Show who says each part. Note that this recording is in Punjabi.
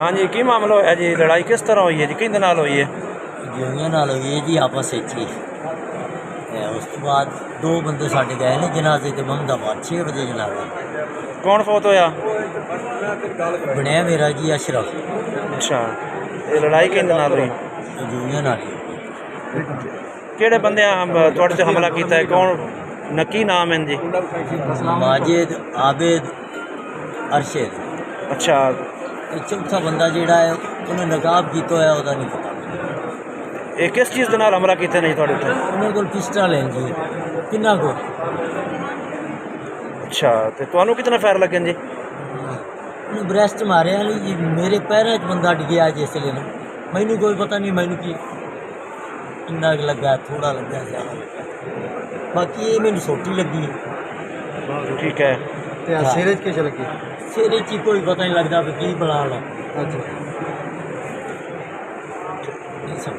Speaker 1: हाँ जी, की मामला होया जी? लड़ाई किस तरह हुई है जी? किंदे नाल हुई है?
Speaker 2: ਜੋਗੀਆਂ ਨਾਲ ਹੋਈ ਹੈ ਜੀ ਆਪਸ ਵਿੱਚ ਹੀ। ਉਸ ਤੋਂ ਬਾਅਦ ਦੋ ਬੰਦੇ ਸਾਡੇ ਗਏ ਨੇ ਜਨਾਜ਼ੇ ਤੇ ਮਹਿਮਦਾਬਾਦ 6 ਵਜੇ ਜਨਾਜ਼ਾ
Speaker 1: कौन फौत होया?
Speaker 2: ਬਣਿਆ ਮੇਰਾ ਜੀ ਅਸ਼ਰਫ।
Speaker 1: अच्छा, ये लड़ाई किंदे नाल हुई?
Speaker 2: ਜੋਗੀਆਂ ਨਾਲ ਹੀ।
Speaker 1: ਕਿਹੜੇ ਬੰਦੇ ਤੁਹਾਡੇ ਤੇ ਹਮਲਾ ਕੀਤਾ ਹੈ? ਕੌਣ ਨਕੀ ਨਾਮ ਹੈ ਜੀ?
Speaker 2: ਮਾਜਿਦ ਆਬਿਦ ਅਰਸ਼ਦ।
Speaker 1: ਅੱਛਾ,
Speaker 2: ਇਹ ਚੌਥਾ ਬੰਦਾ ਜਿਹੜਾ ਹੈ ਉਹਨੇ ਨਕਾਬ ਕੀਤਾ ਹੋਇਆ ਉਹਦਾ ਨਹੀਂ ਪਤਾ।
Speaker 1: ਇਹ ਕਿਸ ਚੀਜ਼ ਦੇ ਨਾਲ ਹਮਲਾ ਕੀਤਾ ਨਹੀਂ ਤੁਹਾਡੇ ਉੱਤੇ?
Speaker 2: ਉਹਨਾਂ ਕੋਲ ਪਿਸਟਲ ਹੈ ਜੀ ਕਿੰਨਾ ਕੋਲ।
Speaker 1: ਅੱਛਾ, ਤੇ ਤੁਹਾਨੂੰ ਕਿਤਨੇ ਫਾਇਰ ਲੱਗੇ ਜੀ?
Speaker 2: ਉਹਨੂੰ ਬ੍ਰੈਸਟ ਮਾਰਿਆ ਨਹੀਂ ਜੀ, ਮੇਰੇ ਪੈਰਾਂ 'ਚ ਬੰਦਾ ਡਿੱਗਿਆ ਜਿਸ ਵੇਲੇ ਨੂੰ। ਮੈਨੂੰ ਕੋਈ ਪਤਾ ਨਹੀਂ ਮੈਨੂੰ ਕੀ ਕਿੰਨਾ ਕੁ ਲੱਗਾ, ਥੋੜਾ ਲੱਗਾ ਜ਼ਿਆਦਾ ਲੱਗਾ। ਬਾਕੀ ਇਹ ਮੈਨੂੰ ਸੋਟੀ ਲੱਗੀ ਹੈ।
Speaker 1: ਠੀਕ ਹੈ।
Speaker 3: ਤੇ ਸਿਰੇ 'ਚ ਕਿਸ ਲੱਗੀ?
Speaker 2: ਸਿਰ 'ਚ ਹੀ ਕੋਈ ਪਤਾ ਨਹੀਂ ਲੱਗਦਾ ਵੀ ਕੀ ਬਣਾ ਲਾ।
Speaker 3: ਅੱਛਾ।
Speaker 2: ਇਹ ਸਭ